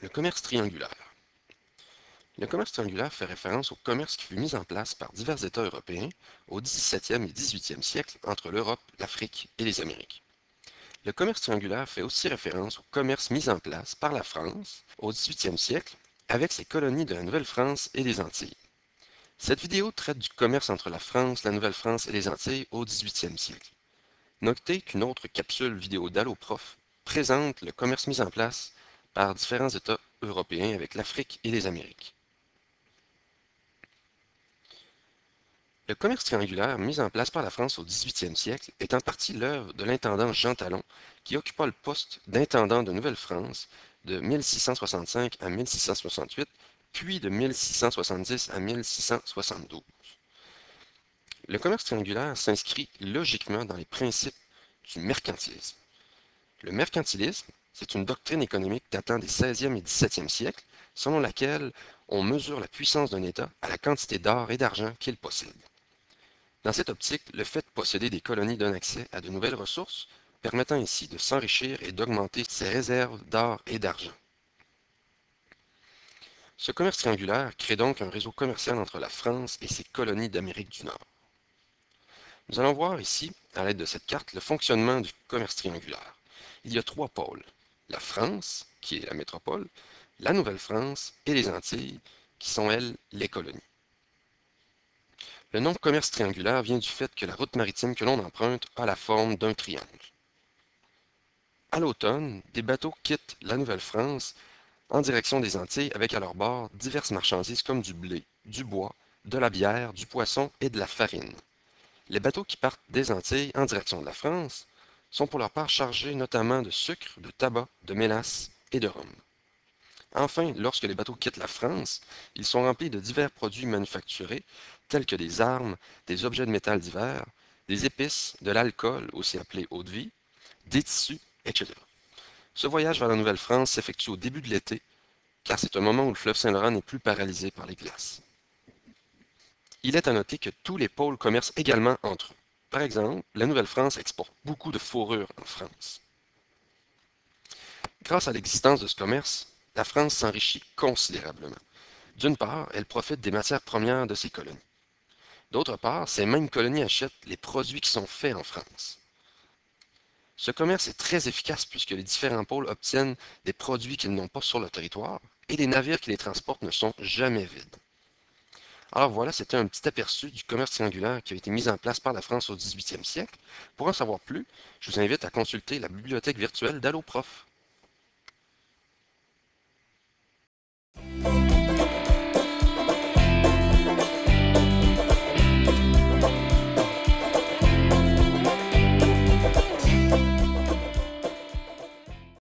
Le commerce triangulaire. Le commerce triangulaire fait référence au commerce qui fut mis en place par divers États européens au XVIIe et XVIIIe siècle entre l'Europe, l'Afrique et les Amériques. Le commerce triangulaire fait aussi référence au commerce mis en place par la France au XVIIIe siècle avec ses colonies de la Nouvelle-France et des Antilles. Cette vidéo traite du commerce entre la France, la Nouvelle-France et les Antilles au XVIIIe siècle. Notez qu'une autre capsule vidéo d'AlloProf présente le commerce mis en place par différents États européens avec l'Afrique et les Amériques. Le commerce triangulaire mis en place par la France au XVIIIe siècle est en partie l'œuvre de l'intendant Jean Talon, qui occupa le poste d'intendant de Nouvelle-France de 1665 à 1668, puis de 1670 à 1672. Le commerce triangulaire s'inscrit logiquement dans les principes du mercantilisme. Le mercantilisme, c'est une doctrine économique datant des 16e et 17e siècles, selon laquelle on mesure la puissance d'un État à la quantité d'or et d'argent qu'il possède. Dans cette optique, le fait de posséder des colonies donne accès à de nouvelles ressources, permettant ainsi de s'enrichir et d'augmenter ses réserves d'or et d'argent. Ce commerce triangulaire crée donc un réseau commercial entre la France et ses colonies d'Amérique du Nord. Nous allons voir ici, à l'aide de cette carte, le fonctionnement du commerce triangulaire. Il y a trois pôles. La France, qui est la métropole, la Nouvelle-France et les Antilles, qui sont, elles, les colonies. Le nom commerce triangulaire vient du fait que la route maritime que l'on emprunte a la forme d'un triangle. À l'automne, des bateaux quittent la Nouvelle-France en direction des Antilles avec à leur bord diverses marchandises comme du blé, du bois, de la bière, du poisson et de la farine. Les bateaux qui partent des Antilles en direction de la France sont pour leur part chargés notamment de sucre, de tabac, de mélasse et de rhum. Enfin, lorsque les bateaux quittent la France, ils sont remplis de divers produits manufacturés tels que des armes, des objets de métal divers, des épices, de l'alcool, aussi appelé eau de vie, des tissus, etc. Ce voyage vers la Nouvelle-France s'effectue au début de l'été, car c'est un moment où le fleuve Saint-Laurent n'est plus paralysé par les glaces. Il est à noter que tous les pôles commercent également entre eux. Par exemple, la Nouvelle-France exporte beaucoup de fourrures en France. Grâce à l'existence de ce commerce, la France s'enrichit considérablement. D'une part, elle profite des matières premières de ses colonies. D'autre part, ces mêmes colonies achètent les produits qui sont faits en France. Ce commerce est très efficace puisque les différents pôles obtiennent des produits qu'ils n'ont pas sur le territoire et les navires qui les transportent ne sont jamais vides. Alors voilà, c'était un petit aperçu du commerce triangulaire qui a été mis en place par la France au XVIIIe siècle. Pour en savoir plus, je vous invite à consulter la bibliothèque virtuelle d'AlloProf.